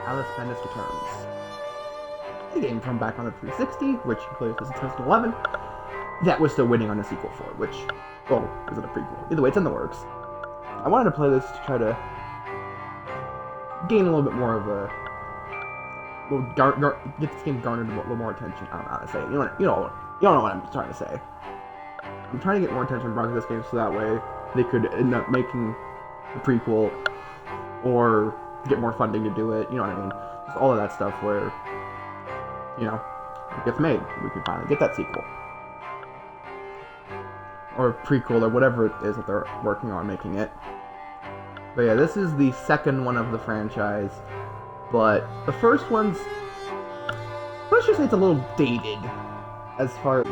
ALIIIIIICE Returns. The game from back on the 360, which included this in 2011, that was still waiting on a sequel for, which, well, isn't a prequel. Either way, it's in the works. I wanted to play this to try to gain a little bit more of a, get this game garnered a little more attention. I don't know how to say it. You know what I'm trying to say. I'm trying to get more attention brought to this game so that way they could end up making a prequel or get more funding to do it. You know what I mean? Just all of that stuff where, you know, it gets made. We can finally get that sequel. Or prequel, or whatever it is that they're working on making it. But yeah, this is the second one of the franchise. But the first one's, let's just say it's a little dated as far as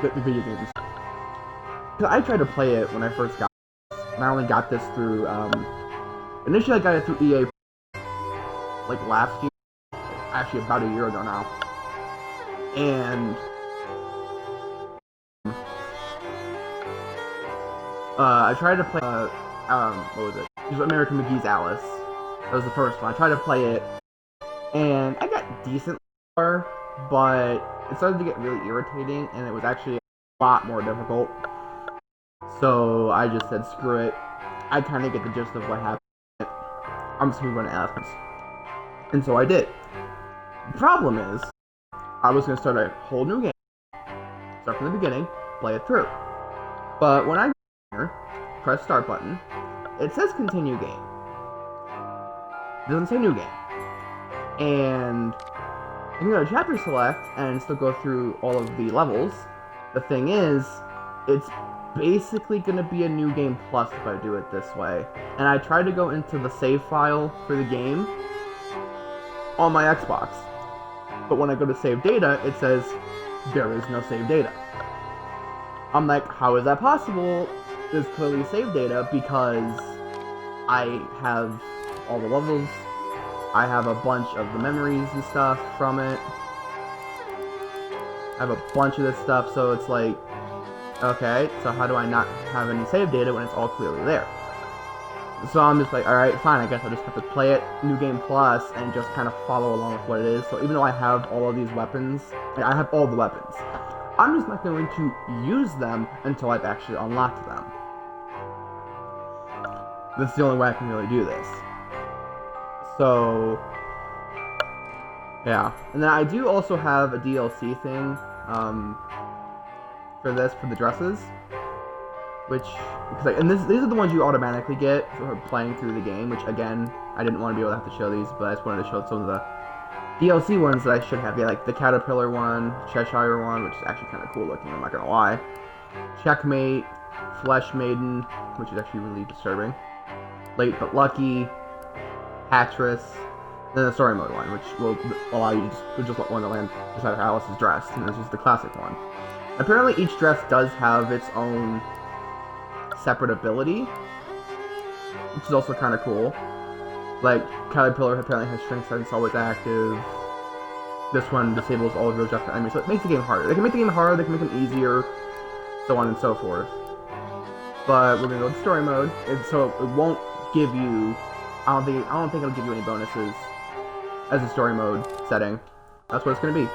the video games. Because I tried to play it when I first got it, and I only got this through, initially I got it through EA, like last year, actually about a year ago now. And I tried to play, what was it? It was American McGee's Alice. That was the first one. I tried to play it, and I got decent far, but it started to get really irritating, and it was actually a lot more difficult. So I just said, screw it. I kind of get the gist of what happened. I'm just going to run Alice. And so I did. The problem is, I was going to start a whole new game, start from the beginning, play it through. But when I go here, press start button, it says continue game. It doesn't say new game. And you can go to chapter select and still go through all of the levels. The thing is, it's basically going to be a new game plus if I do it this way. And I tried to go into the save file for the game on my Xbox. But when I go to save data, it says, there is no save data. I'm like, how is that possible? There's clearly save data because I have all the levels, I have a bunch of the memories and stuff from it, I have a bunch of this stuff, so it's like, okay, so how do I not have any save data when it's all clearly there? So I'm just like, alright, fine, I guess I'll just have to play it, New Game Plus, and just kind of follow along with what it is. So even though I have all of these weapons, I have all the weapons, I'm just not going to use them until I've actually unlocked them. That's the only way I can really do this. So, yeah. And then I do also have a DLC thing, for this, for the dresses. Which, these are the ones you automatically get for playing through the game, which again, I didn't want to be able to have to show these, but I just wanted to show some of the DLC ones that I should have. Yeah, like the Caterpillar one, Cheshire one, which is actually kind of cool looking, I'm not gonna lie. Checkmate, Flesh Maiden, which is actually really disturbing. Late But Lucky, Hattress, and then the story mode one, which will allow you to just want to land beside how Alice is dressed, and this is the classic one. Apparently each dress does have its own separate ability, which is also kind of cool. Like, Caterpillar apparently has strength sense always active. This one disables all of those after enemies, so it makes the game harder. They can make the game harder, they can make them easier, so on and so forth. But we're gonna go to story mode, and so it won't give you, I don't think it'll give you any bonuses as a story mode setting. That's what it's gonna be.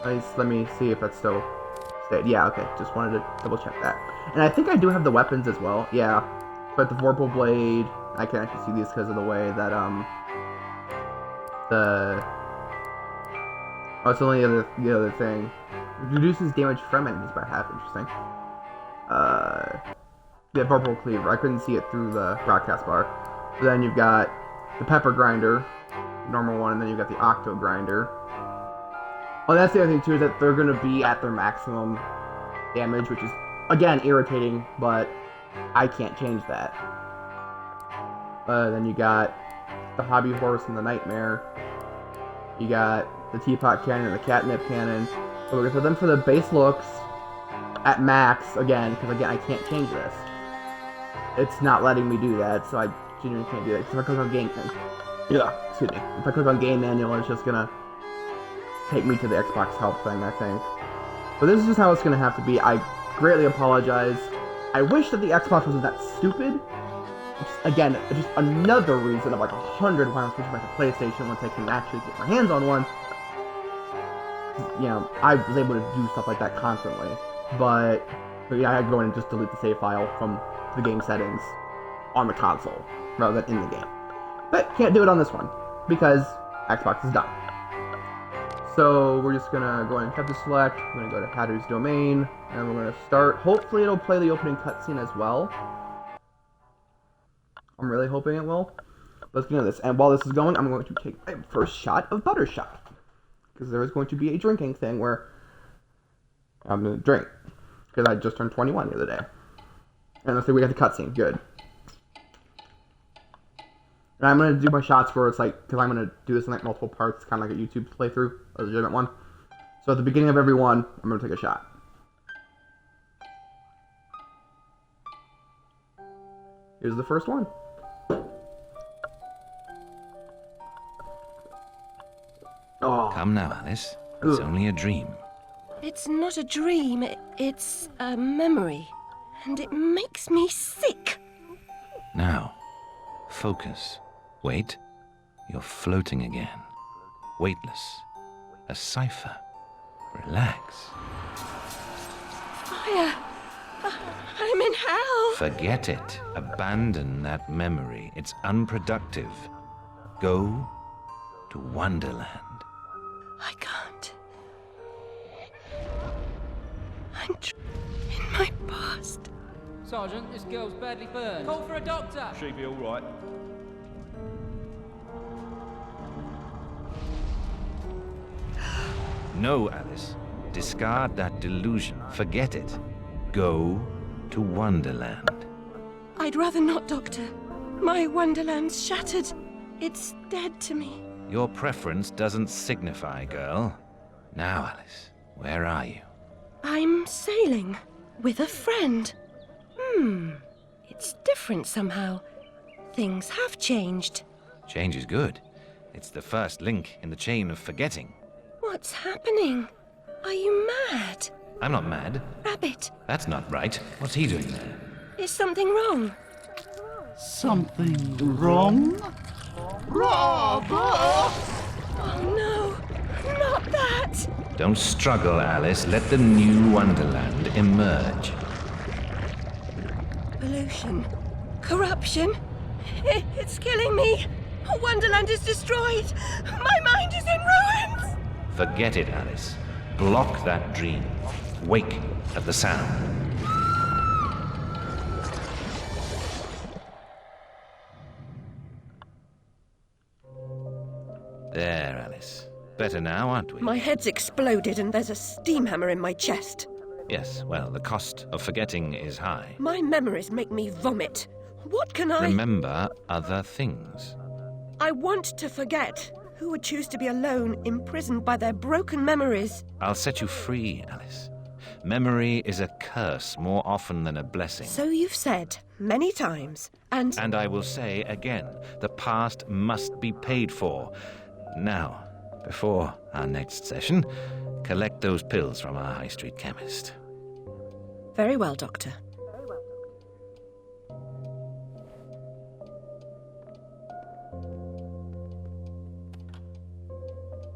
At least, let me see if that's still stayed. Yeah, okay, just wanted to double check that. And I think I do have the weapons as well, yeah. But the Vorpal Blade, I can actually see these because of the way that, oh, it's only the other thing. It reduces damage from enemies by half, interesting. Yeah, Vorpal Cleaver, I couldn't see it through the broadcast bar. But then you've got the Pepper Grinder, normal one, and then you've got the Octo Grinder. Oh, that's the other thing too, is that they're gonna be at their maximum damage, which is, again, irritating, but I can't change that. Then you got the Hobby Horse and the Nightmare. You got the Teapot Cannon and the Catnip Cannon. So we're gonna put them for the base looks at max, again, because again, I can't change this. It's not letting me do that, so I genuinely can't do that. Because if I click on game, excuse me. If I click on game manual, it's just gonna take me to the Xbox help thing, I think. But this is just how it's gonna have to be. I greatly apologize. I wish that the Xbox wasn't that stupid, again, just another reason of like 100 why I'm switching back to PlayStation once I can actually get my hands on one. You know, I was able to do stuff like that constantly, but yeah, I had to go in and just delete the save file from the game settings on the console rather than in the game. But can't do it on this one because Xbox is done. So we're just gonna go ahead and tap to select. We're gonna go to Hatter's Domain, and we're gonna start. Hopefully it'll play the opening cutscene as well. I'm really hoping it will. Let's get into this. And while this is going, I'm going to take my first shot of Buttershot. Because there is going to be a drinking thing where I'm going to drink. Because I just turned 21 the other day. And let's see, we got the cutscene. Good. And I'm going to do my shots where it's like, because I'm going to do this in like multiple parts, kind of like a YouTube playthrough, a legitimate one. So at the beginning of every one, I'm going to take a shot. Here's the first one. Oh. Come now, Alice. It's only a dream. It's not a dream, it's a memory. And it makes me sick. Now, focus. Wait. You're floating again. Weightless. A cipher. Relax. Fire! I'm in hell! Forget it. Abandon that memory. It's unproductive. Go to Wonderland. I can't. I'm in my past. Sergeant, this girl's badly burned. Call for a doctor! She'll be all right. No, Alice. Discard that delusion. Forget it. Go to Wonderland. I'd rather not, Doctor. My Wonderland's shattered. It's dead to me. Your preference doesn't signify, girl. Now, Alice, where are you? I'm sailing with a friend. It's different somehow. Things have changed. Change is good. It's the first link in the chain of forgetting. What's happening? Are you mad? I'm not mad. Rabbit, That's not right. What's he doing there? is something wrong? Something wrong? Rather! Oh no, not that! Don't struggle, Alice. Let the new Wonderland emerge. Pollution. Corruption. It's killing me. Wonderland is destroyed. My mind is in ruins. Forget it, Alice. Block that dream. Wake at the sound. There, Alice. Better now, aren't we? My head's exploded and there's a steam hammer in my chest. Yes, well, the cost of forgetting is high. My memories make me vomit. What can I... Remember other things. I want to forget. Who would choose to be alone, imprisoned by their broken memories? I'll set you free, Alice. Memory is a curse more often than a blessing. So you've said many times, and... And I will say again, the past must be paid for. Now, before our next session, collect those pills from our high street chemist. Very well, Doctor.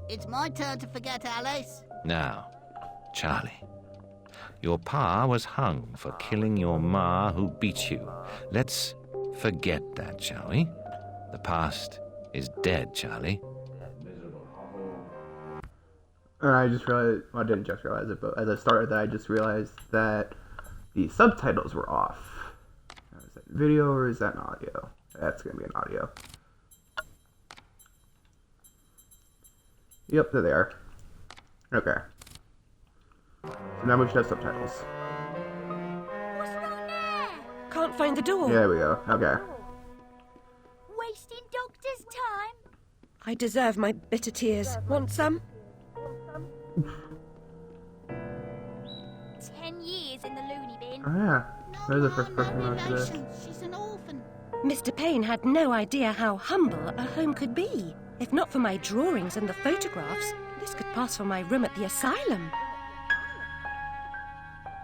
It's my turn to forget, Alice. Now, Charlie, your pa was hung for killing your ma who beat you. Let's forget that, shall we? The past is dead, Charlie. And I just realized, well, I didn't just realize it, but as I started that, I just realized that the subtitles were off. Now, is that video or is that an audio? That's going to be an audio. Yep, there they are. Okay. So now we should have subtitles. What's wrong there? Can't find the door. Yeah, there we go. Okay. Wasting Doctor's time? I deserve my bitter tears. Want some? 10 years in the loony bin. Oh yeah. There's the first person No who noticed this. relations. She's an orphan. Mr. Payne had no idea how humble a home could be. If not for my drawings and the photographs, this could pass for my room at the asylum.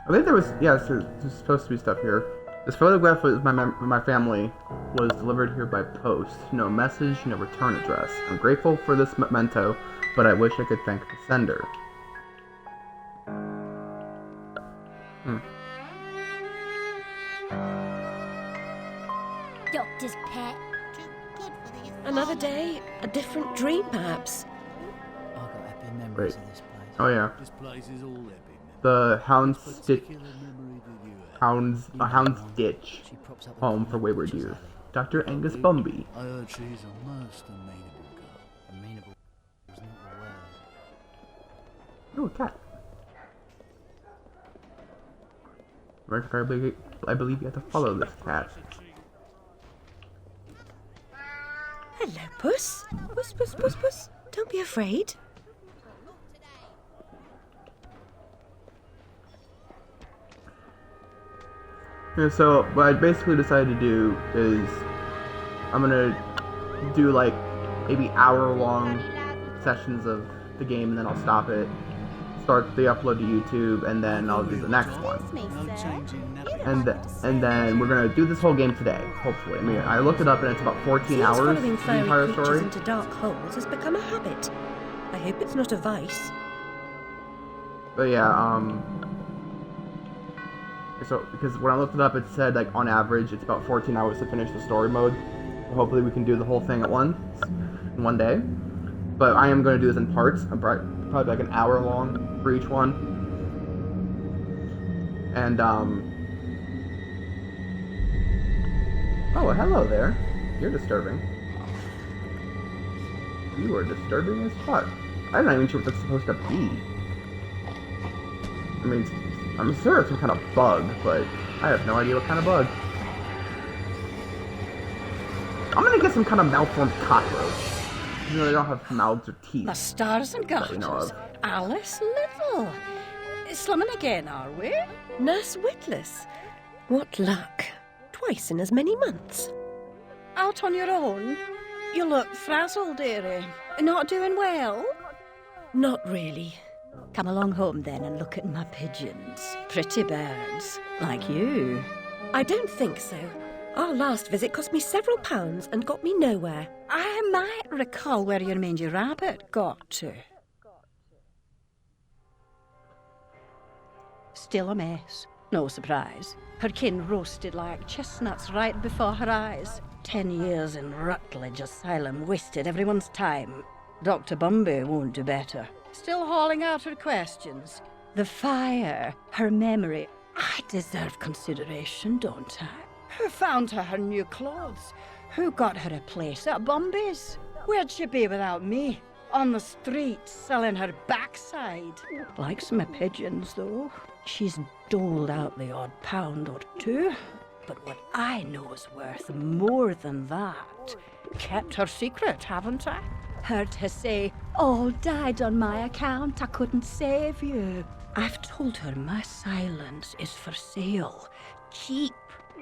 I think there was, yeah, so there's supposed to be stuff here. This photograph of my family was delivered here by post. No message, no return address. I'm grateful for this memento, but I wish I could thank the sender. Doctor's pet. Another day, a different dream, perhaps. I've got happy memories Wait. of this place. Oh yeah. This place is all happy. The Hound's Particular memory did you have? Hound's Ditch. She props up Home for wayward youth. Dr. Angus Bumby. I heard she's a most amenable girl. Amenable was not the word. Oh, a cat. I believe you have to follow this cat. Hello, Puss. Puss, Puss, Puss, Puss. Don't be afraid. Yeah, so what I basically decided to do is I'm gonna do like maybe hour-long sessions of the game, and then I'll stop it, start the upload to YouTube, and then I'll do the next one. No changing nothing. And then we're gonna do this whole game today, hopefully. I mean, I looked it up and it's about 14 Seems hours, following the fiery entire creatures story. into dark holes has become a habit. I hope it's not a vice. But yeah, so because when I looked it up, it said like on average it's about 14 hours to finish the story mode. So hopefully we can do the whole thing at once in one day. But I am going to do this in parts. I'm probably like an hour long for each one. And oh, hello there. You're disturbing. You are disturbing as fuck. I'm not even sure what that's supposed to be. I mean, I'm sure it's some kind of bug, but I have no idea what kind of bug. I'm gonna get some kind of malformed cockroach. You know, they don't have mouths or teeth. The stars and that we know garters. of. Alice Little. Slumming again, are we? Nurse Witless. What luck. Twice in as many months. Out on your own? You look frazzled, dearie. Not doing well? Not really. Come along home then and look at my pigeons. Pretty birds, like you. I don't think so. Our last visit cost me several pounds and got me nowhere. I might recall where your mangy rabbit got to. Still a mess. No surprise. Her kin roasted like chestnuts right before her eyes. 10 years in Rutledge Asylum wasted everyone's time. Dr. Bumby won't do better. Still hauling out her questions. The fire, her memory. I deserve consideration, don't I? Who found her new clothes? Who got her a place at Bumby's? Where'd she be without me? On the street, selling her backside. Likes my pigeons, though. She's doled out the odd pound or two. But what I know is worth more than that. Kept her secret, haven't I? Heard her say, all died on my account, I couldn't save you. I've told her my silence is for sale. Cheap.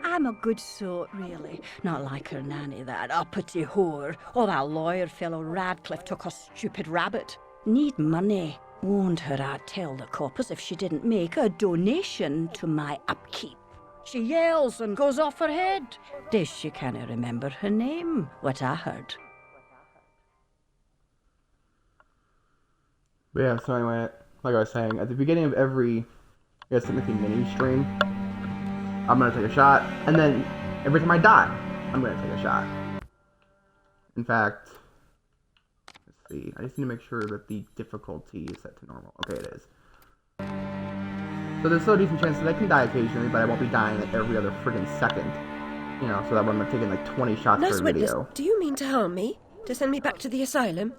I'm a good sort, really. Not like her nanny, that uppity whore. Or that lawyer fellow Radcliffe took her stupid rabbit. Need money. Warned her I'd tell the coppers if she didn't make a donation to my upkeep. She yells and goes off her head. Days she can't remember her name, what I heard. But yeah, so anyway, like I was saying, at the beginning of every Timothy mini stream, I'm gonna take a shot, and then every time I die, I'm gonna take a shot. In fact, let's see, I just need to make sure that the difficulty is set to normal. Okay, it is. So there's still a decent chance that I can die occasionally, but I won't be dying like every other friggin' second. You know, so that when I'm taking like 20 shots Nurse per Witless, video. do you mean to harm me? To send me back to the asylum?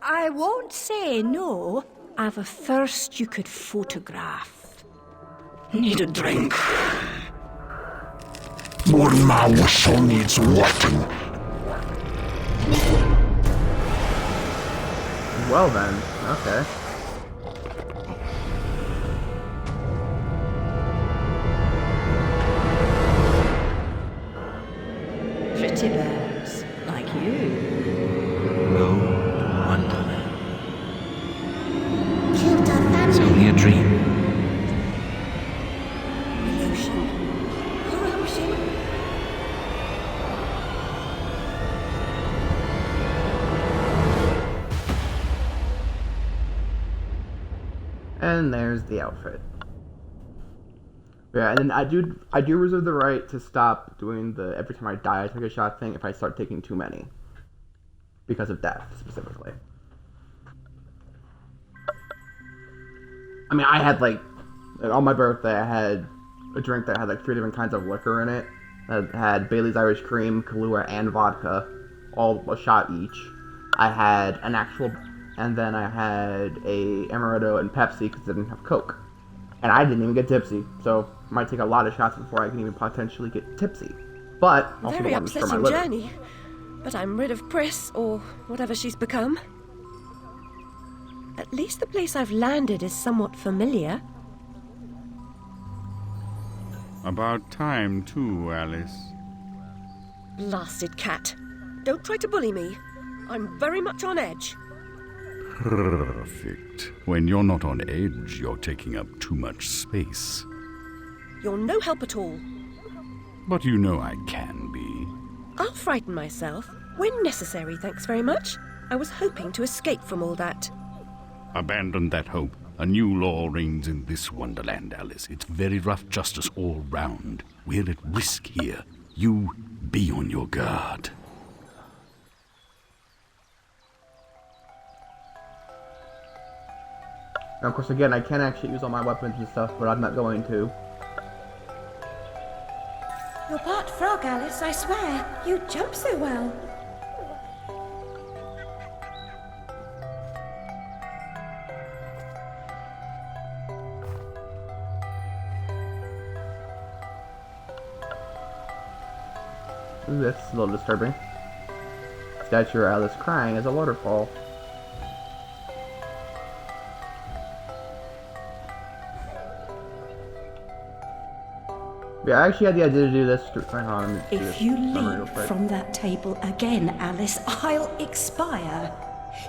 I won't say no. I've a thirst you could photograph. Need a drink. More my whistle needs wetting. Well then, okay. Pretty birds, like you. Lord Wonderland. It's only a dream. Illusion. Corruption. And there's the outfit. Yeah, and then I do reserve the right to stop doing the every time I die I take a shot thing if I start taking too many. Because of death, specifically. I mean, I had, like on my birthday, I had a drink that had, like, 3 different kinds of liquor in it. That had Bailey's Irish Cream, Kahlua, and vodka. All a shot each. I had an actual... And then I had a Amaretto and Pepsi because I didn't have Coke. And I didn't even get tipsy, so it might take a lot of shots before I can even potentially get tipsy. But also Very the ones for my upsetting liver. journey. But I'm rid of Priss, or whatever she's become. At least the place I've landed is somewhat familiar. About time, too, Alice. Blasted cat. Don't try to bully me. I'm very much on edge. Perfect. When you're not on edge, you're taking up too much space. You're no help at all. But you know I can be. I'll frighten myself when necessary, thanks very much. I was hoping to escape from all that. Abandon that hope. A new law reigns in this wonderland, Alice. It's very rough justice all round. We're at risk here. You be on your guard. Now, of course, again, I can actually use all my weapons and stuff, but I'm not going to. You're part frog, Alice, I swear. You jump so well. Ooh, that's a little disturbing. Statue of Alice crying as a waterfall. Yeah, I actually had the idea to do this. If you leap from that table again, Alice, I'll expire.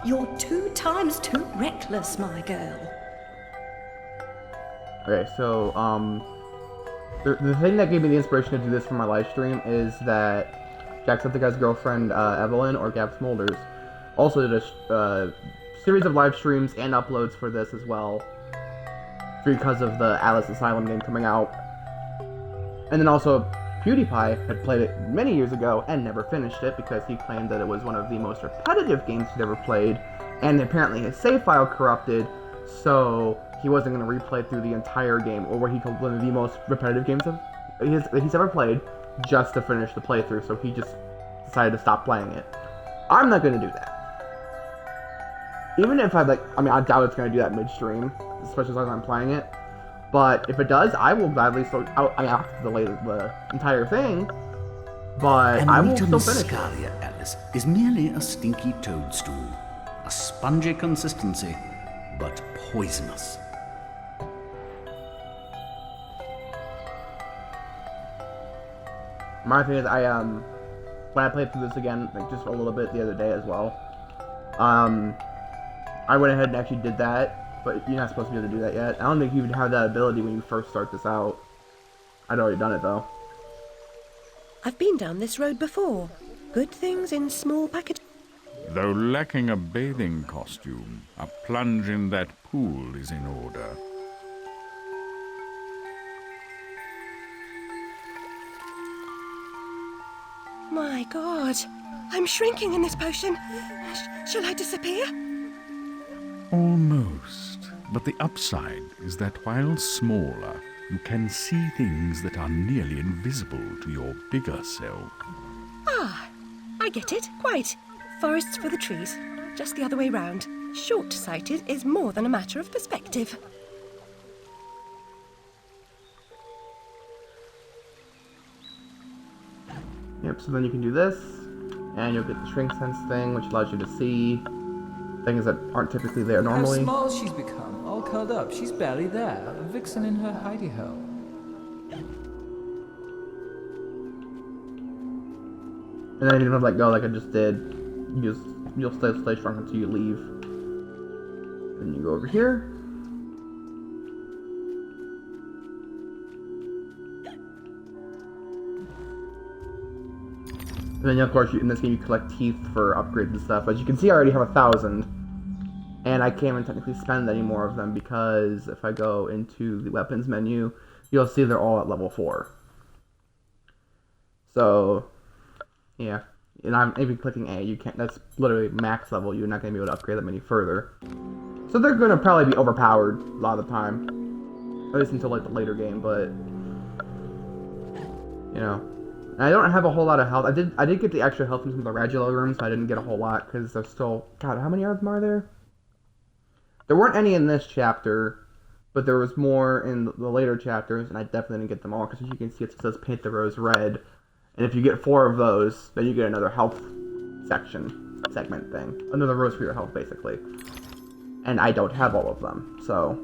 You're 2 times too reckless, my girl. Okay, so, the thing that gave me the inspiration to do this for my live stream is that Jacksepticeye's girlfriend, Evelyn, or Gab Smolders, also did a series of live streams and uploads for this as well, because of the Alice Asylum game coming out. And then also, PewDiePie had played it many years ago and never finished it because he claimed that it was one of the most repetitive games he'd ever played, and apparently his save file corrupted, so he wasn't going to replay through the entire game, or what he called one of the most repetitive games that he's ever played, just to finish the playthrough, so he just decided to stop playing it. I'm not going to do that. Even if I doubt it's going to do that mid-stream, especially as long as I'm playing it. But if it does, I will gladly I have to delay the entire thing, but I will still finish it. Alice, is merely a stinky toadstool. A spongy consistency, but poisonous. My thing is, when I played through this again, like just a little bit the other day as well, I went ahead and actually did that. But you're not supposed to be able to do that yet. I don't think you would have that ability when you first start this out. I'd already done it, though. I've been down this road before. Good things in small packages. Though lacking a bathing costume, a plunge in that pool is in order. My God. I'm shrinking in this potion. Shall I disappear? Almost. But the upside is that while smaller, you can see things that are nearly invisible to your bigger self. Ah, I get it, quite. Forests for the trees, just the other way round. Short-sighted is more than a matter of perspective. Yep, so then you can do this, and you'll get the shrink sense thing, which allows you to see things that aren't typically there normally. How small she's become, all curled up. She's barely there. A vixen in her hidey-hole. And then you don't let go like I just did. You'll stay shrunk until you leave. Then you go over here. And then, of course, in this game, you collect teeth for upgrades and stuff. As you can see, I already have 1,000. And And I can't even technically spend any more of them because if I go into the weapons menu, you'll see they're all at level 4. So, yeah. And I'm even clicking A. You can't. That's literally max level. You're not going to be able to upgrade them any further. So they're going to probably be overpowered a lot of the time. At least until like the later game, but you know. And I don't have a whole lot of health. I did get the extra health from some of the Radula rooms, so I didn't get a whole lot because there's still, God, how many of them are there? There weren't any in this chapter, but there was more in the later chapters, and I definitely didn't get them all because as you can see it says paint the rose red. And if you get 4 of those, then you get another health segment thing. Another rose for your health, basically. And I don't have all of them, so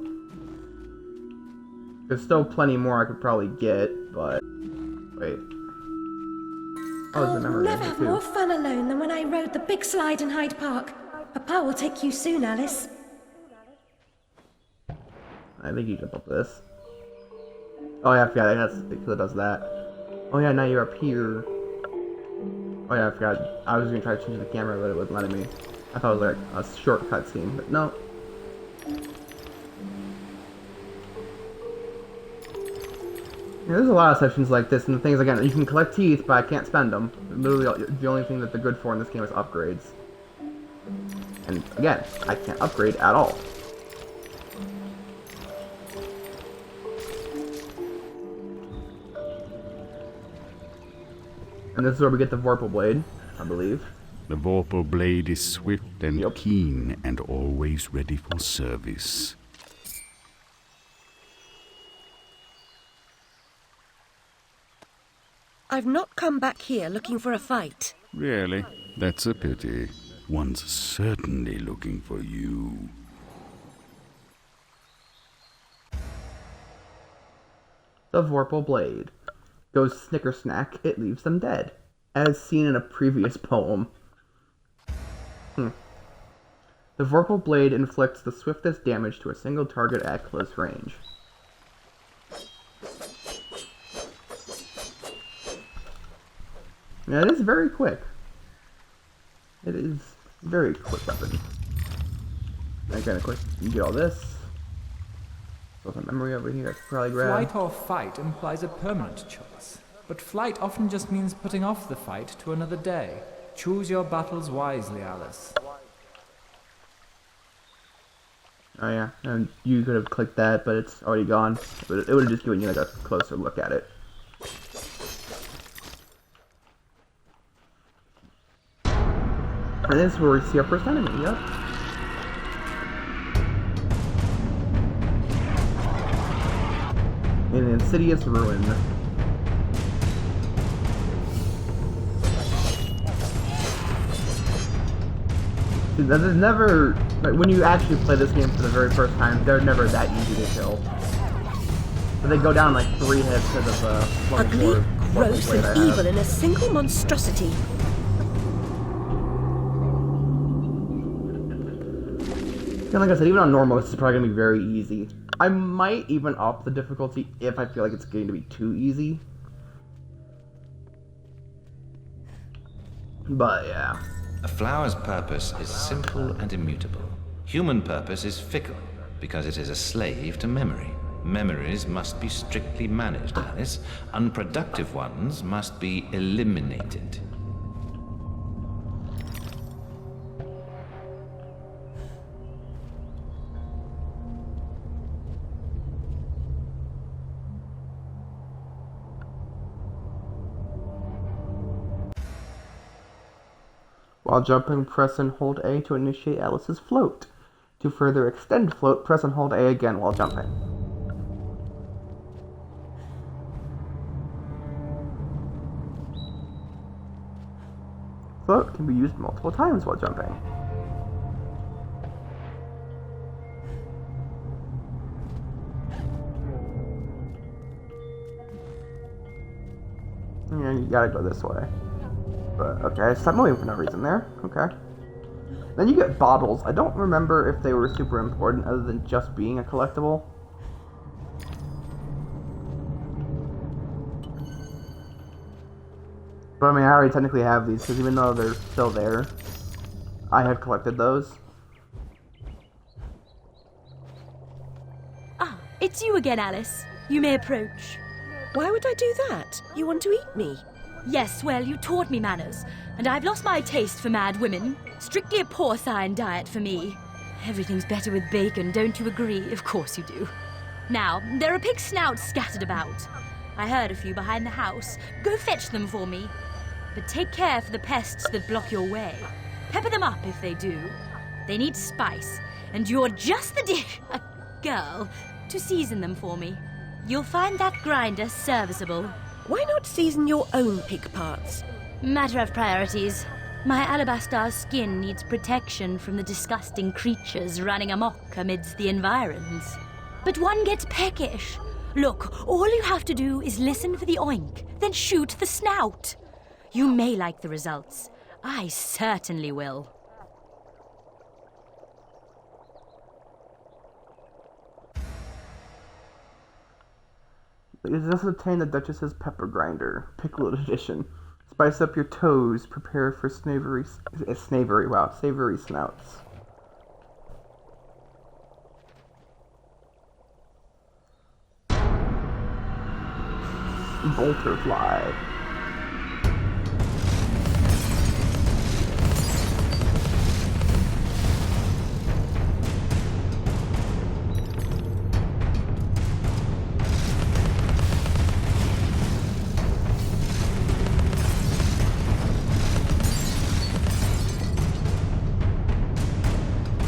there's still plenty more I could probably get, but wait. Oh, I'll never have more fun alone than when I rode the big slide in Hyde Park. Papa will take you soon, Alice. I think you jump up this. Oh yeah, I forgot. That's because it does that. Oh yeah, now you're up here. Oh yeah, I forgot. I was gonna try to change the camera, but it wasn't letting me. I thought it was like a short cutscene, but no. Yeah, there's a lot of sections like this, and the things again, you can collect teeth, but I can't spend them. Literally, the only thing that they're good for in this game is upgrades. And again, I can't upgrade at all. And this is where we get the Vorpal Blade, I believe. The Vorpal Blade is swift and keen and always ready for service. I've not come back here looking for a fight. Really? That's a pity. One's certainly looking for you. The Vorpal Blade. Goes snicker snack, it leaves them dead. As seen in a previous poem. The Vorpal Blade inflicts the swiftest damage to a single target at close range. Yeah, it is very quick. It is very quick weapon. And kind of quick, you get all this. There's a memory over here I could probably grab. Flight or fight implies a permanent choice. But flight often just means putting off the fight to another day. Choose your battles wisely, Alice. Oh yeah, and you could have clicked that, but it's already gone. But it would have just given you like a closer look at it. And this is where we see our first enemy, yep. An insidious ruin. Dude, that is never, like, when you actually play this game for the very first time, they're never that easy to kill. But they go down like 3 hits because of Ugly, gross, and evil in a single monstrosity. And like I said, even on normal, this is probably going to be very easy. I might even up the difficulty if I feel like it's going to be too easy. But yeah. A flower's purpose is simple and immutable. Human purpose is fickle, because it is a slave to memory. Memories must be strictly managed, Alice. Unproductive ones must be eliminated. While jumping, press and hold A to initiate Alice's float. To further extend float, press and hold A again while jumping. Float can be used multiple times while jumping. And you gotta go this way. But, okay, stop moving for no reason there. Okay. Then you get bottles. I don't remember if they were super important other than just being a collectible. But I mean, I already technically have these, because even though they're still there, I have collected those. it's you again, Alice. You may approach. Why would I do that? You want to eat me? Yes, well, you taught me manners, and I've lost my taste for mad women. Strictly a porcine diet for me. Everything's better with bacon, don't you agree? Of course you do. Now, there are pig snouts scattered about. I heard a few behind the house. Go fetch them for me. But take care for the pests that block your way. Pepper them up if they do. They need spice, and you're just the girl to season them for me. You'll find that grinder serviceable. Why not season your own pig parts? Matter of priorities. My alabaster skin needs protection from the disgusting creatures running amok amidst the environs. But one gets peckish. Look, all you have to do is listen for the oink, then shoot the snout. You may like the results. I certainly will. Please just obtain the Duchess's pepper grinder, pickled edition. Spice up your toes. Prepare for savory snouts. Bolterfly.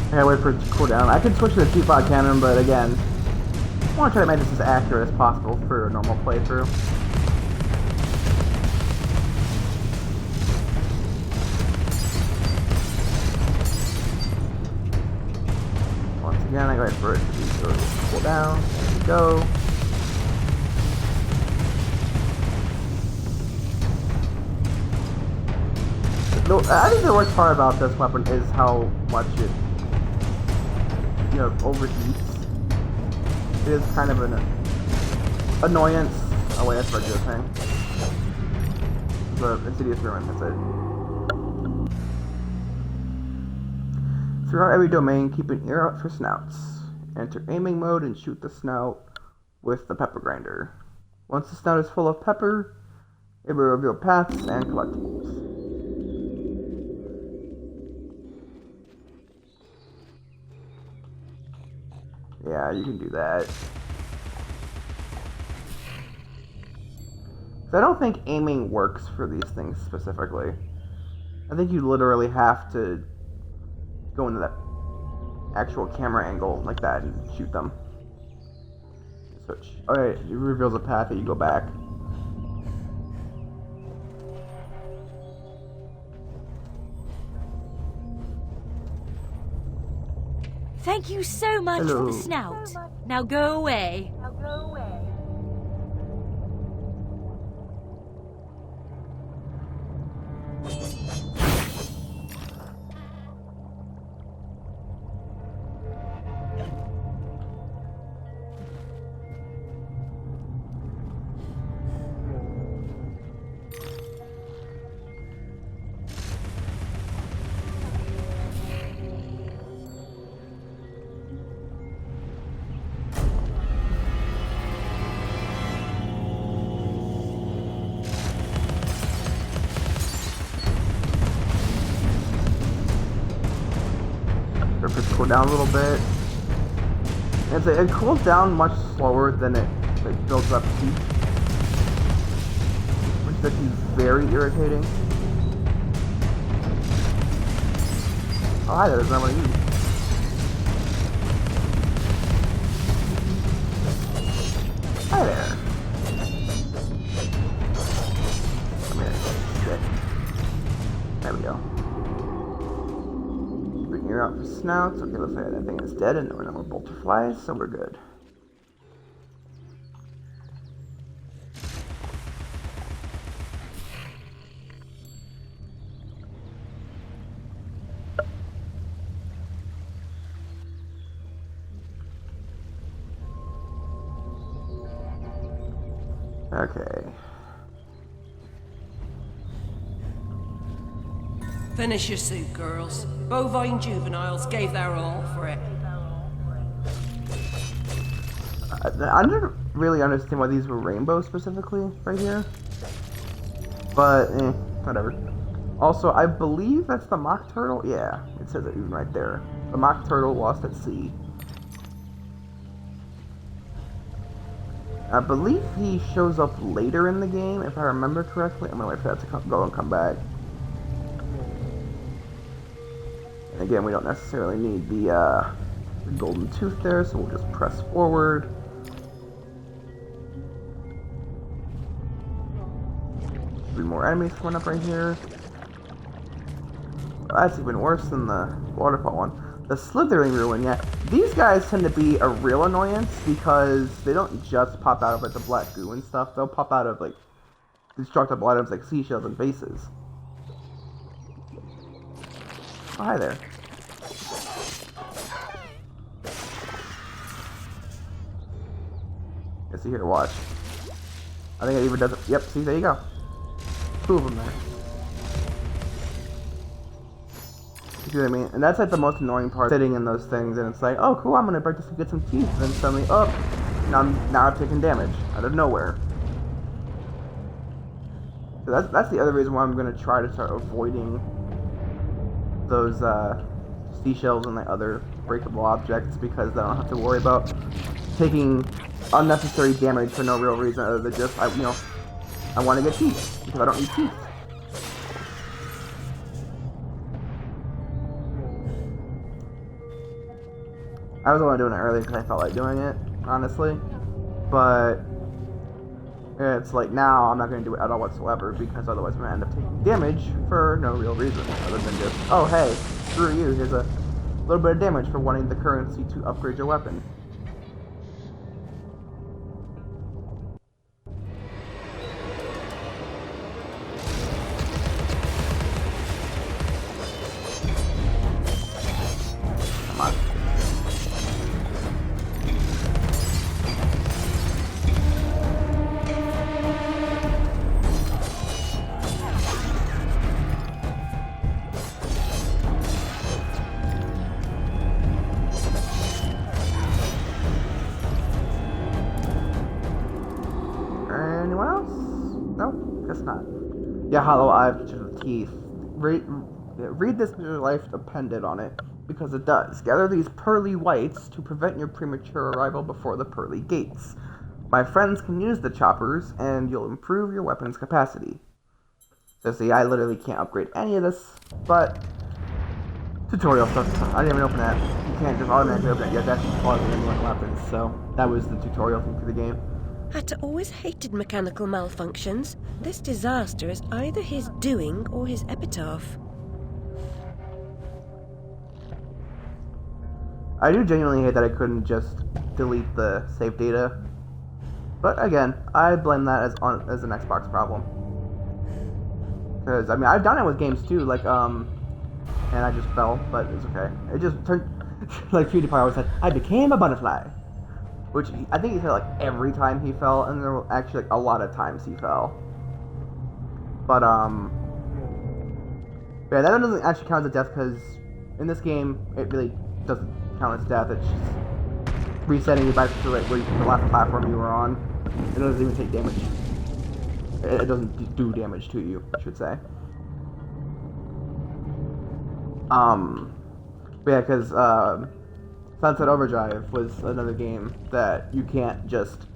I gotta wait for it to cool down. I could switch to the teapot cannon, but again, I want to try to make this as accurate as possible for a normal playthrough. Once again, I gotta wait for it to cool down. There we go. I think the worst part about this weapon is how much it overheats. It is kind of an annoyance. Oh wait, that's what I was saying. The insidious ruin, that's it. Throughout every domain, keep an ear out for snouts. Enter aiming mode and shoot the snout with the pepper grinder. Once the snout is full of pepper, it will reveal paths and collectibles. Yeah, you can do that. So I don't think aiming works for these things specifically. I think you literally have to go into that actual camera angle like that and shoot them. Switch. Alright, it reveals a path that you go back. Thank you so much for the snout. Now go away. Cool down a little bit. It cools down much slower than it builds up heat, which is actually very irritating. Oh, hi there, there's nobody to eat. Hi there. Come here. Shit. There we go. You're out for snouts. Okay, looks like that thing is dead and there were no more bolterflies, so we're good. Okay. Finish your soup, girls. Bovine juveniles gave their all for it. I didn't really understand why these were rainbow specifically right here. But, whatever. Also, I believe that's the mock turtle. Yeah, it says it even right there. The mock turtle lost at sea. I believe he shows up later in the game, if I remember correctly. I'm gonna wait for that to go and come back. And again, we don't necessarily need the golden tooth there, so we'll just press forward. Three more enemies coming up right here. That's even worse than the waterfall one. The slithering ruin, yeah. These guys tend to be a real annoyance because they don't just pop out of like the black goo and stuff. They'll pop out of like destructible items like seashells and vases. Oh, hi there. Yeah, see here, watch. I think it even does it. Yep, see, there you go. Two of them there. You see what I mean? And that's like the most annoying part, sitting in those things, and it's like, oh cool, I'm gonna break this and get some teeth, and then suddenly, oh, now I'm taking damage out of nowhere. So that's the other reason why I'm gonna try to start avoiding those seashells and the other breakable objects, because then I don't have to worry about taking unnecessary damage for no real reason other than just I want to get teeth because I don't need teeth. I was only doing it early because I felt like doing it, honestly. But it's like now I'm not going to do it at all whatsoever because otherwise I'm going to end up taking damage for no real reason other than just, oh hey, screw you, here's a little bit of damage for wanting the currency to upgrade your weapon. Come on. Anyone else? No, guess not. Yeah, hollow eye of teeth. Read this, your life depended on it, because it does. Gather these pearly whites to prevent your premature arrival before the pearly gates. My friends can use the choppers, and you'll improve your weapon's capacity. So see, I literally can't upgrade any of this, but tutorial stuff. I didn't even open that. You can't just automatically open it. You have to actually pause it and weapons. So that was the tutorial thing for the game. Hatter always hated mechanical malfunctions. This disaster is either his doing or his epitaph. I do genuinely hate that I couldn't just delete the save data. But again, I blame that as an Xbox problem. Because, I mean, I've done it with games too, like, and I just fell, but it's okay. It just turned, like PewDiePie always said, I became a butterfly. Which, I think he said, like, every time he fell, and there were actually, like, a lot of times he fell. But, yeah, that doesn't actually count as a death, because in this game, it really doesn't count as death. It's just resetting you back to, like, the last platform you were on. It doesn't even take damage. It doesn't do damage to you, I should say. But yeah, because, Sunset Overdrive was another game that you can't just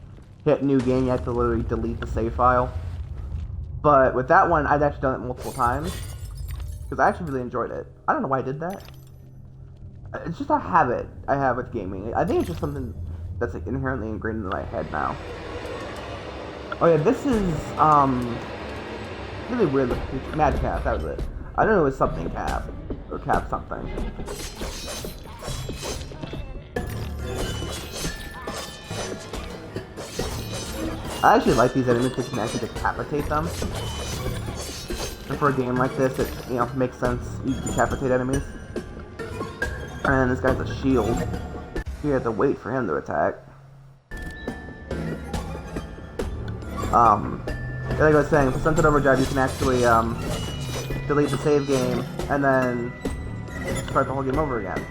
hit new game, you have to literally delete the save file. But with that one, I've actually done it multiple times, because I actually really enjoyed it. I don't know why I did that. It's just a habit I have with gaming. I think it's just something that's like inherently ingrained in my head now. Oh yeah, this is, really weird. Mad Cap, that was it. I don't know, it was something Cap, or Cap something. I actually like these enemies because you can actually decapitate them. And for a game like this, it, makes sense you decapitate enemies. And this guy's a shield. You have to wait for him to attack. Like I was saying, for Sunset Overdrive, you can actually, delete the save game, and then start the whole game over again.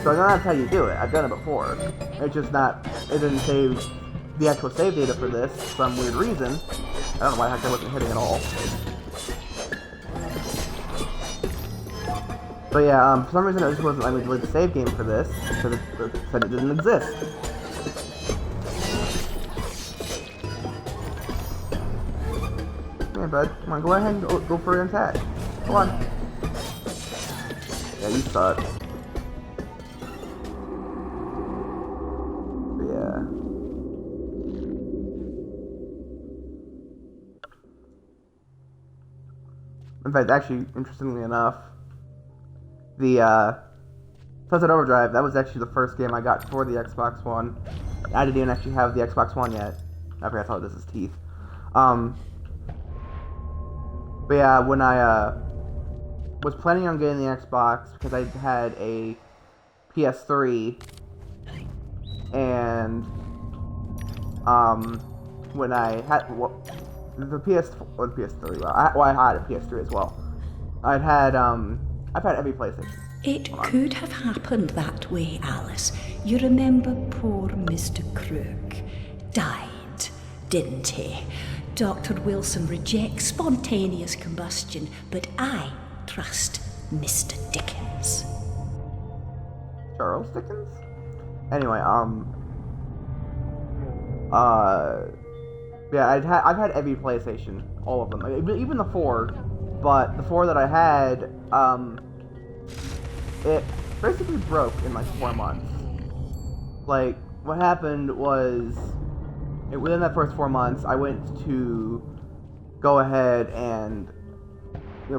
So I know that's how you do it. I've done it before. It's just not, it didn't save the actual save data for this for some weird reason. I don't know why the heck I wasn't hitting at all. But yeah, for some reason it just wasn't letting me delete the save game for this, because it said it didn't exist. Yeah, bud, come on, go ahead and go for an attack. Come on. Yeah, you suck. Yeah. In fact, actually, interestingly enough, the Sunset Overdrive, that was actually the first game I got for the Xbox One. I didn't even actually have the Xbox One yet. I forgot how this is teeth. But yeah, when I was planning on getting the Xbox, because I had a PS3, and when I had the PS3, I had a PS3 as well. I've had every PlayStation. It could have happened that way, Alice. You remember poor Mr. Crook died, didn't he? Dr. Wilson rejects spontaneous combustion, but I trust Mr. Dickens. Charles Dickens? Anyway, yeah, I've had every PlayStation, all of them, even the 4, but the 4 that I had, it basically broke in like 4 months. Like, what happened was, within that first 4 months, I went to go ahead and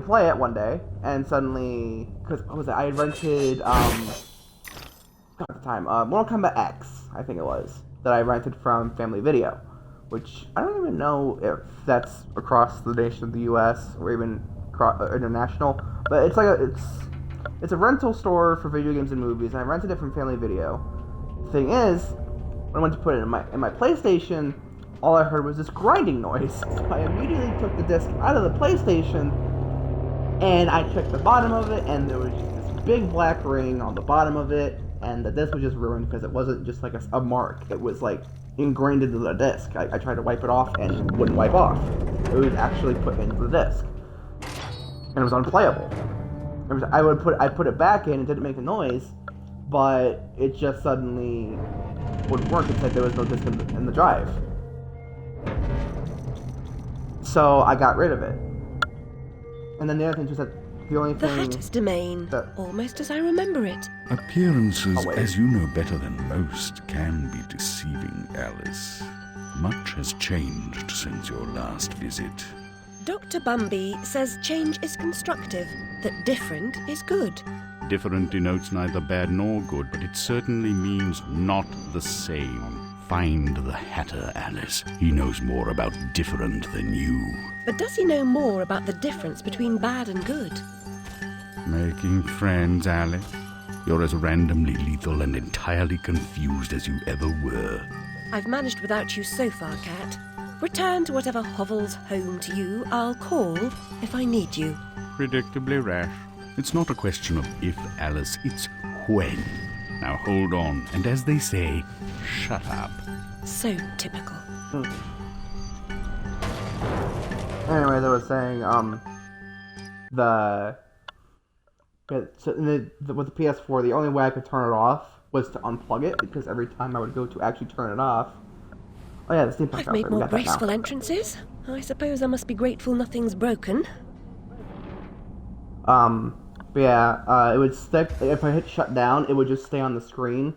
play it one day, and suddenly, because what was it? I had rented at the time Mortal Kombat X, I think it was, that I rented from Family Video, which I don't even know if that's across the nation of the U.S. or even international, but it's like it's a rental store for video games and movies, and I rented it from Family Video. The thing is, when I went to put it in my PlayStation, all I heard was this grinding noise. So I immediately took the disc out of the PlayStation, and I checked the bottom of it, and there was just this big black ring on the bottom of it, and the disc was just ruined because it wasn't just like a mark. It was like ingrained into the disc. I tried to wipe it off, and it wouldn't wipe off. It was actually put into the disc, and it was unplayable. I put it back in, and it didn't make a noise, but it just suddenly wouldn't work. It said there was no disc in the drive. So I got rid of it. And then the other thing was that the only thing... The Hatter's domain, almost as I remember it. Appearances, as you know better than most, can be deceiving, Alice. Much has changed since your last visit. Dr. Bumby says change is constructive, that different is good. Different denotes neither bad nor good, but it certainly means not the same. Find the Hatter, Alice. He knows more about different than you. But does he know more about the difference between bad and good? Making friends, Alice. You're as randomly lethal and entirely confused as you ever were. I've managed without you so far, Cat. Return to whatever hovels home to you. I'll call if I need you. Predictably rash. It's not a question of if, Alice, it's when. Now hold on, and as they say, shut up. So typical. Anyway, they were saying, with the PS4, the only way I could turn it off was to unplug it, because every time I would go to actually turn it off... Oh yeah, the steampunk I've made more graceful entrances. I suppose I must be grateful nothing's broken. But yeah, it would stick, if I hit shut down, it would just stay on the screen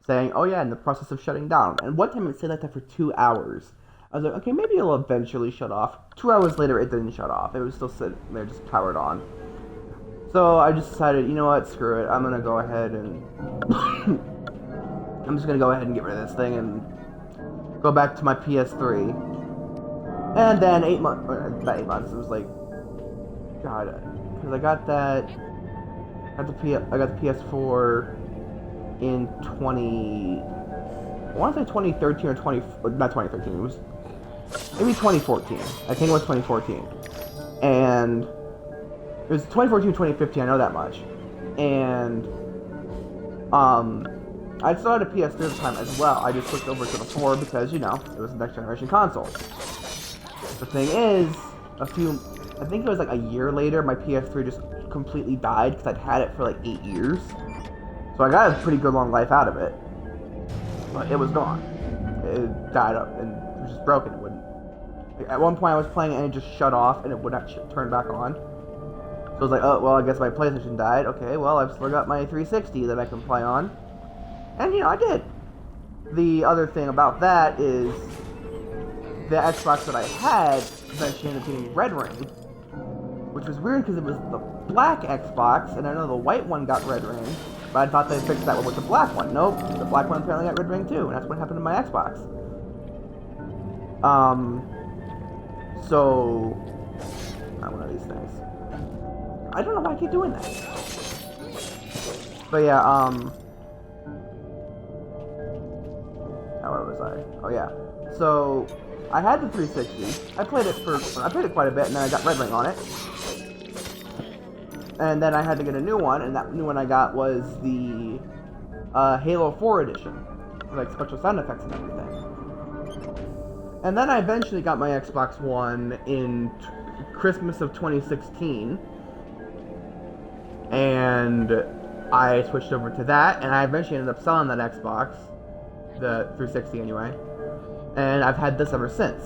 saying, oh yeah, in the process of shutting down. And one time it said that for 2 hours. I was like, okay, maybe it'll eventually shut off. 2 hours later, it didn't shut off. It was still sitting there, just powered on. So I just decided, you know what, screw it. I'm gonna go ahead and... I'm just gonna go ahead and get rid of this thing and go back to my PS3. And then 8 months, about 8 months, it was like, God, because I got that... I got the PS4 in I want to say 2013 or not 2013, it was maybe 2014. I think it was 2014. And it was 2014 or 2015, I know that much. And I still had a PS3 at the time as well. I just switched over to the 4 because, you know, it was the next generation console. The thing is, I think it was like a year later, my PS3 just completely died because I'd had it for like 8 years. So I got a pretty good long life out of it. But it was gone. It died up and it was just broken. It wouldn't. Like, at one point I was playing it and it just shut off and it would not turn back on. So I was like, oh, well, I guess my PlayStation died. Okay, well, I've still got my 360 that I can play on. And, you know, I did. The other thing about that is the Xbox that I had eventually ended up getting Red Ring, which was weird because it was the black Xbox, and I know the white one got Red Ring, but I thought they fixed that one with the black one. Nope, the black one apparently got Red Ring too, and that's what happened to my Xbox. So, not one of these things. I don't know why I keep doing that. But yeah, where was I? Oh yeah. So, I had the 360. I played it quite a bit, and then I got Red Ring on it. And then I had to get a new one, and that new one I got was the Halo 4 edition, with, like, special sound effects and everything. And then I eventually got my Xbox One in Christmas of 2016, and I switched over to that, and I eventually ended up selling that Xbox, the 360 anyway, and I've had this ever since.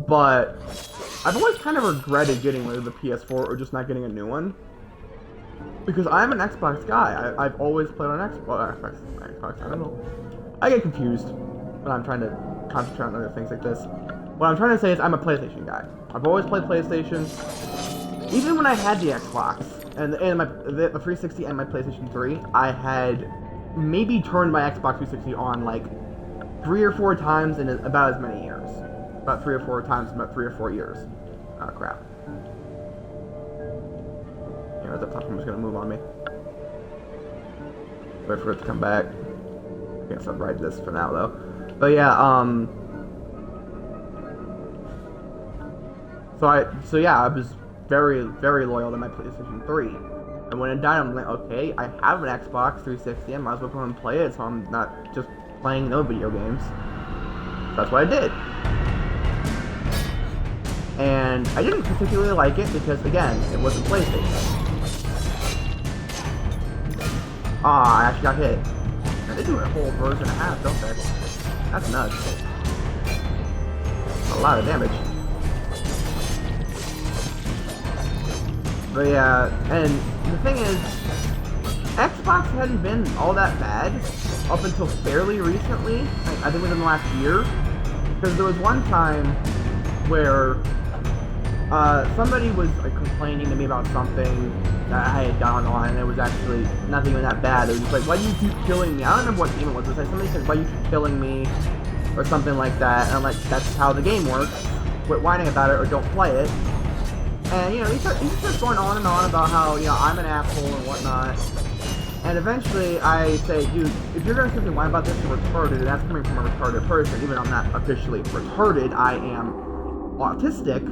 But I've always kind of regretted getting rid of the PS4 or just not getting a new one, because I'm an Xbox guy. I've always played on Xbox, I don't know. I get confused when I'm trying to concentrate on other things like this. What I'm trying to say is I'm a PlayStation guy. I've always played PlayStation. Even when I had the Xbox, and the 360 and my PlayStation 3, I had maybe turned my Xbox 360 on like 3 or 4 times in about as many years. About 3 or 4 times in about 3 or 4 years. Oh crap. Yeah, that platform is gonna move on me. Wait for it to come back. I guess I'll write this for now though. But yeah, so yeah, I was very, very loyal to my PlayStation 3. And when it died, I'm like, okay, I have an Xbox 360, I might as well go and play it, so I'm not just playing no video games. That's what I did. And I didn't particularly like it because, again, it wasn't PlayStation. Ah, I actually got hit. They do a whole verse and a half, don't they? That's nuts. A lot of damage. But yeah, and the thing is, Xbox hadn't been all that bad up until fairly recently. I think within the last year. Because there was one time where somebody was like complaining to me about something that I had done on, and it was actually nothing even that bad. It was just like, why do you keep killing me? I don't remember what game it was. It was like somebody said, why you keep killing me? Or something like that. And I'm like, that's how the game works. Quit whining about it or don't play it. And, you know, he starts going on and on about how, you know, I'm an asshole and whatnot. And eventually I say, dude, if you're going to simply whine about this, you're retarded, and that's coming from a retarded person. Even though I'm not officially retarded, I am autistic,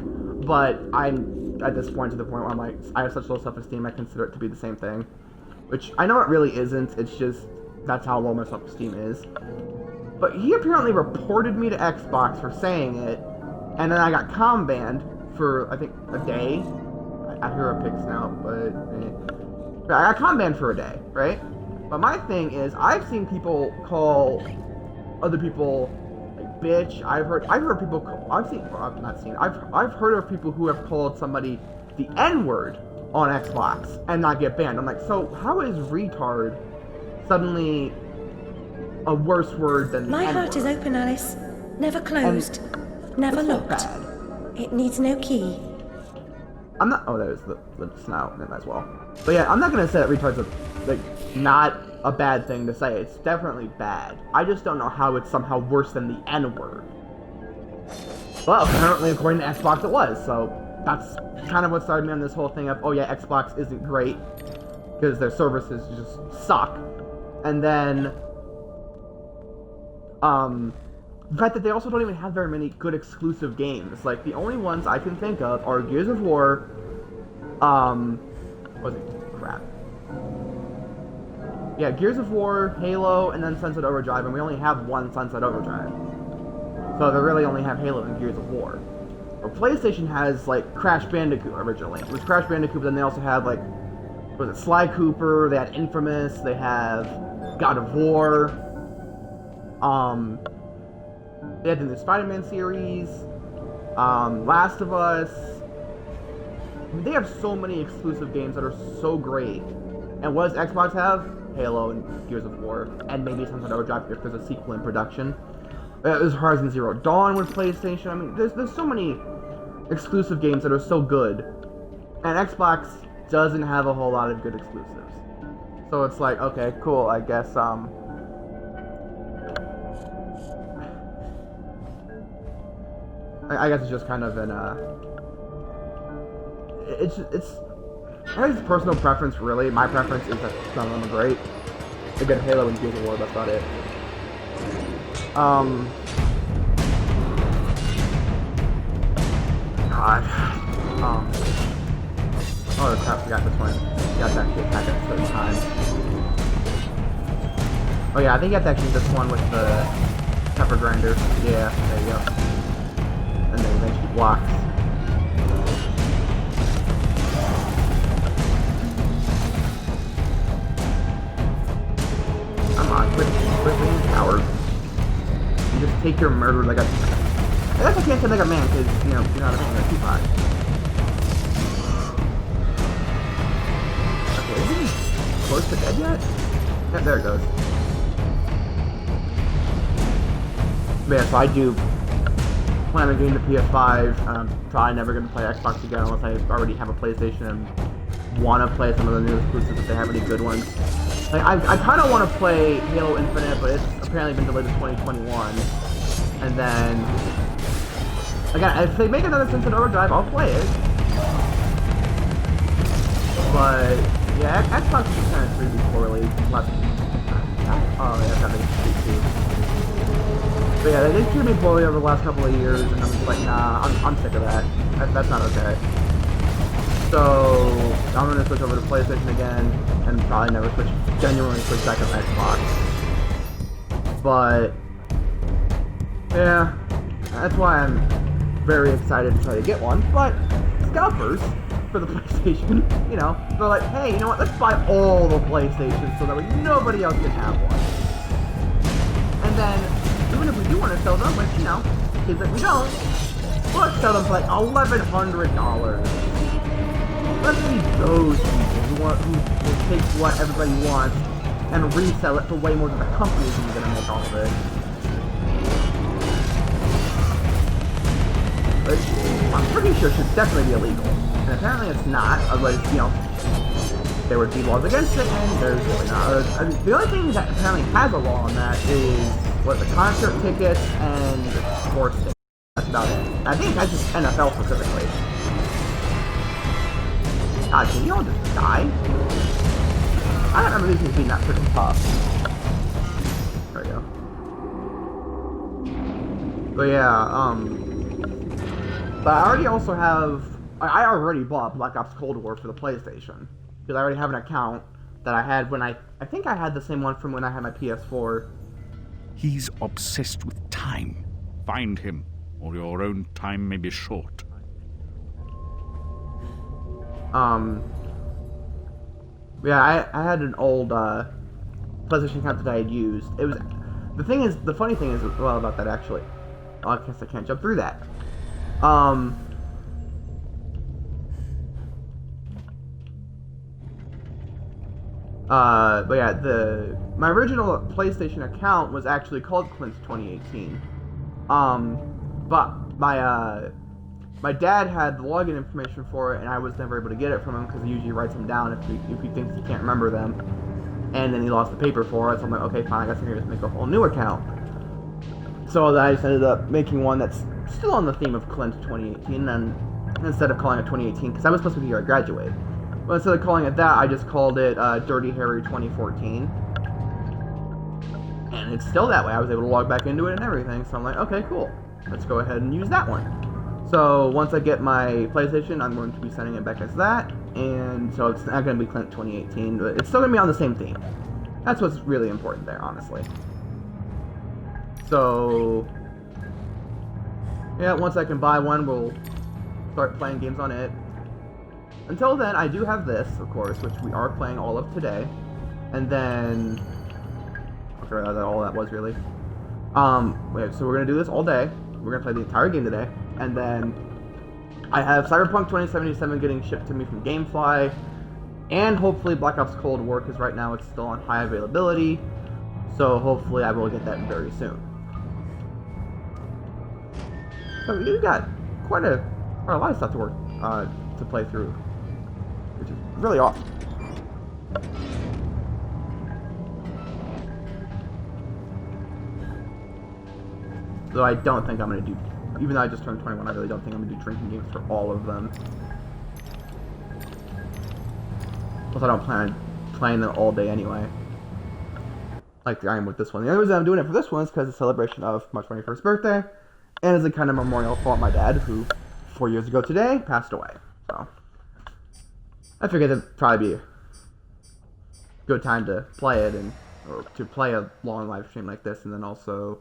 but I'm at this point to the point where I'm like, I have such low self-esteem, I consider it to be the same thing. Which I know it really isn't, it's just, that's how low my self-esteem is. But he apparently reported me to Xbox for saying it, and then I got banned for, I think, a day. I hear a pig snout, but I got banned for a day, right? But my thing is, I've seen people call other people like bitch. I've heard people call, I've heard of people who have called somebody the N-word on Xbox and not get banned. I'm like, so how is retard suddenly a worse word than My N-word? heart is open, Alice. Never closed. Never locked. It needs no key. I'm not. Oh, there's the snout in it as well. But yeah, I'm not gonna say that retard's not a bad thing to say. It's definitely bad. I just don't know how it's somehow worse than the N-word. Well, apparently, according to Xbox, it was. So that's kind of what started me on this whole thing of, oh yeah, Xbox isn't great because their services just suck. And then, the fact that they also don't even have very many good exclusive games. Like, the only ones I can think of are Gears of War, what was it? Crap. Yeah, Gears of War, Halo, and then Sunset Overdrive, and we only have one Sunset Overdrive. So they really only have Halo and Gears of War. But PlayStation has, like, Crash Bandicoot originally. It was Crash Bandicoot, but then they also had, like, was it Sly Cooper, they had Infamous, they have God of War, they had the new Spider-Man series, Last of Us. I mean, they have so many exclusive games that are so great. And what does Xbox have? Halo and Gears of War, and maybe Sunset Overdrive if there's a sequel in production. It was Horizon Zero Dawn with PlayStation. I mean, there's so many exclusive games that are so good, and Xbox doesn't have a whole lot of good exclusives. So it's like, okay, cool, I guess, I guess it's just kind of an, it's I guess it's personal preference, really. My preference is that none of them are great. Again, Halo and Gears of War, that's about it. God. Oh crap, I forgot this one. You have to actually attack at a certain time. Oh yeah, I think you have to actually do this one with the pepper grinder. Yeah, there you go. And then she blocks. Come on, quit being a coward. You just take your murder like a... I guess I can't say like a man, because, you know, you're not a man, you're a teapot. Okay, is he close to dead yet? Yeah, there it goes. But yeah, so I do plan on getting the PS5. I'm probably never going to play Xbox again unless I already have a PlayStation and want to play some of the new exclusives if they have any good ones. Like, I kind of want to play Halo Infinite, but it's apparently been delayed to 2021. And then, again, if they make another Sunset Overdrive, I'll play it. But, yeah, Xbox is kind of treated me poorly. Oh, yeah, that makes it too. But yeah, they treated me poorly over the last couple of years, and I'm just like, nah, I'm sick of that. That's not okay. So, I'm going to switch over to PlayStation again, and probably never genuinely switch back to Xbox. But, yeah, that's why I'm very excited to try to get one. But, scalpers for the PlayStation, you know, they're like, hey, you know what, let's buy all the PlayStations so that way nobody else can have one. And then, even if we do want to sell them, which, you know, is that we don't, let's sell them for like $1,100. Let's be those people who will take what everybody wants and resell it for way more than the company's even going to make off of it. Which I'm pretty sure should definitely be illegal. And apparently it's not, otherwise, you know, there would be laws against it, and there's really not. I mean, the only thing that apparently has a law on that is, what, the concert tickets and sports tickets. That's about it. I think that's just NFL specifically. God, can you all just die? I don't remember these things being that freaking tough. There we go. But yeah, but I already also have... I already bought Black Ops Cold War for the PlayStation. Because I already have an account that I had when I think I had the same one from when I had my PS4. He's obsessed with time. Find him, or your own time may be short. Yeah, I had an old, PlayStation account that I had used. It was, the funny thing is, well, about that actually, I guess I can't jump through that. But yeah, my original PlayStation account was actually called Clint's 2018. But my dad had the login information for it, and I was never able to get it from him because he usually writes them down if he thinks he can't remember them. And then he lost the paper for it, so I'm like, okay, fine, I guess I'm gonna just make a whole new account. So then I just ended up making one that's still on the theme of Clint 2018, and instead of calling it 2018, because that was supposed to be the year I graduated. But instead of calling it that, I just called it Dirty Harry 2014. And it's still that way. I was able to log back into it and everything, so I'm like, okay, cool. Let's go ahead and use that one. So once I get my PlayStation, I'm going to be sending it back as that, and so it's not going to be Clint 2018, but it's still going to be on the same theme. That's what's really important there, honestly. So, yeah, once I can buy one, we'll start playing games on it. Until then, I do have this, of course, which we are playing all of today. And then, I forgot that all that was really. Wait, so we're gonna do this all day. We're gonna play the entire game today, and then I have Cyberpunk 2077 getting shipped to me from GameFly, and hopefully Black Ops Cold War, because right now it's still on high availability. So hopefully I will get that very soon. So you got quite a lot of stuff to work to play through, which is really awesome. So I don't think I'm gonna do, even though I just turned 21, I really don't think I'm gonna do drinking games for all of them. Plus I don't plan on playing them all day anyway, like I am with this one. The only reason I'm doing it for this one is because it's a celebration of my 21st birthday, and it's a kind of memorial for my dad, who 4 years ago today passed away. So I figured it'd probably be a good time to play it, and or to play a long live stream like this, and then also,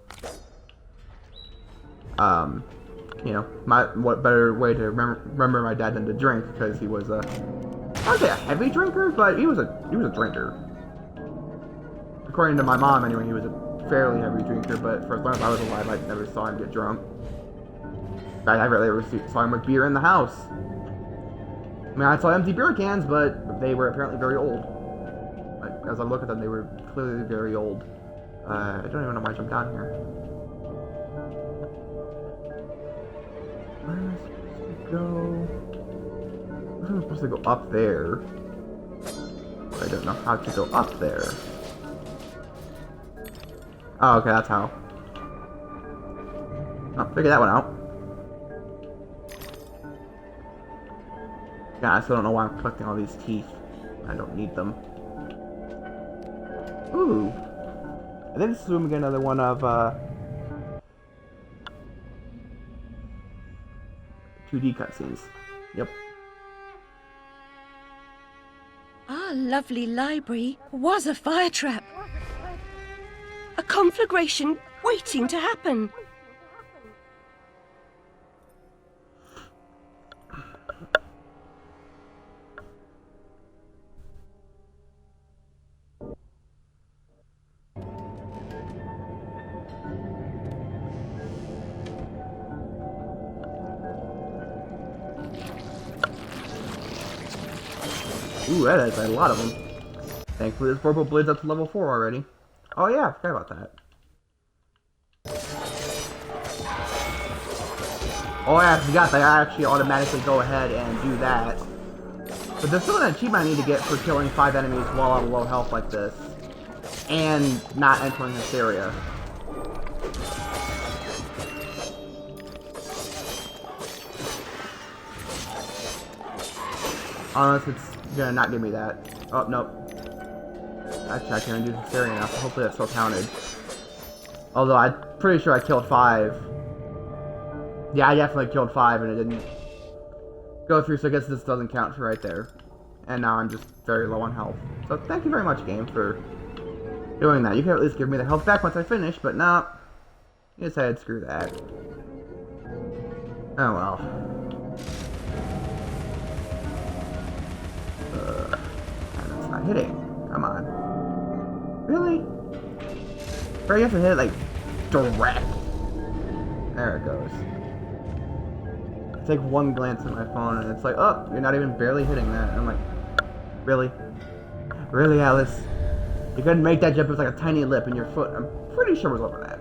you know, what better way to remember my dad than to drink, because he was I would say a heavy drinker, but he was a drinker. According to my mom, anyway, he was a fairly heavy drinker, but for as long as I was alive, I never saw him get drunk. I rarely ever saw him with beer in the house. I mean, I saw empty beer cans, but they were apparently very old. Like, as I look at them, they were clearly very old. I don't even know why I jumped down here. Where am I supposed to go? I'm supposed to go up there. But I don't know how to go up there. Oh, okay, that's how. Oh, figure that one out. Yeah, I still don't know why I'm collecting all these teeth. I don't need them. Ooh. I think this is when we get another one of, 2D cutscenes. Yep. Our lovely library was a fire trap. A conflagration waiting to happen. Ooh, that is a lot of them. Thankfully, this purple blade's up to level 4 already. Oh yeah, I forgot about that. Oh yeah, I forgot they actually automatically go ahead and do that. But there's still an achievement I need to get for killing 5 enemies while I'm low health like this. And not entering this area. Unless it's gonna not give me that. Oh, nope. Actually, I can do this area now, so hopefully that still counted. Although, I'm pretty sure I killed 5. Yeah, I definitely killed 5 and it didn't go through, so I guess this doesn't count for right there. And now I'm just very low on health. So thank you very much, game, for doing that. You can at least give me the health back once I finish, but nah. You decided screw that. Oh well. And it's not hitting. Come on. Really? Bro, you have to hit it, like, direct. There it goes. I take one glance at my phone and it's like, oh, you're not even barely hitting that. And I'm like, really? Really, Alice? You couldn't make that jump, it was like a tiny lip in your foot. I'm pretty sure it was over that.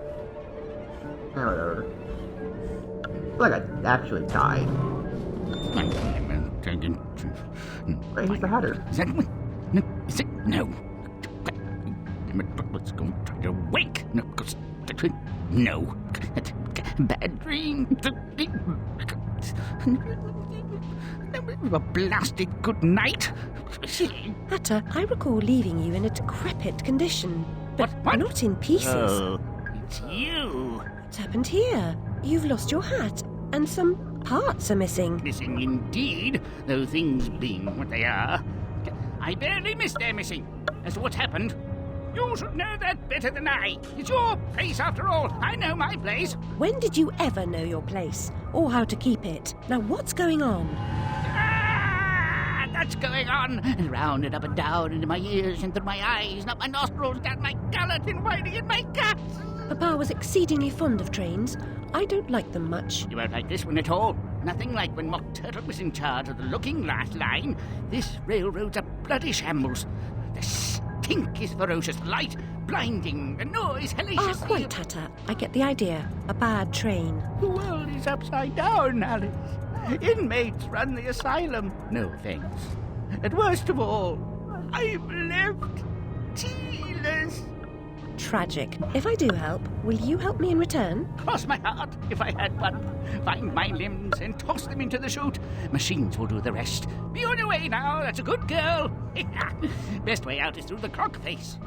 Eh, whatever. I feel like I actually died. Wait, he's the Hatter. Is that what? No, is it? No. Let's go try to wake. No, no. Bad dream. A blasted good night. Hatter, I recall leaving you in a decrepit condition, but What? not in pieces. Oh, it's you. What's happened here? You've lost your hat, and some parts are missing. Missing indeed, though things being what they are. I barely missed their missing. As to what's happened, You should know that better than I. It's your place after all. I know my place. When did you ever know your place? Or how to keep it? Now what's going on? That's going on. And round and up and down into my ears and through my eyes, and up my nostrils, down my gullet, and winding in my guts. Papa was exceedingly fond of trains. I don't like them much. You won't like this one at all. Nothing like when Mock Turtle was in charge of the Looking Glass line. This railroad's a bloody shambles. The stink is ferocious, the light blinding, the noise hellacious. Quite, Tata. I get the idea. A bad train. The world is upside down, Alice. Inmates run the asylum. No thanks. And worst of all, I'm left tealess. Tragic. If I do help, will you help me in return? Cross my heart, if I had one. Find my limbs and toss them into the chute. Machines will do the rest. Be on your way now, that's a good girl. Best way out is through the clock face.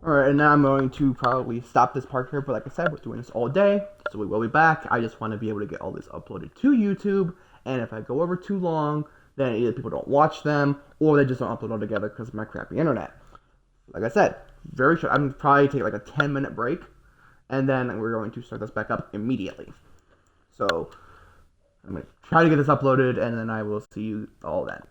Alright, and now I'm going to probably stop this part here, but like I said, we're doing this all day, so we will be back. I just want to be able to get all this uploaded to YouTube, and if I go over too long, then either people don't watch them, or they just don't upload altogether because of my crappy internet. Like I said, very short. I'm probably take like a 10-minute break, and then we're going to start this back up immediately. So, I'm going to try to get this uploaded, and then I will see you all then.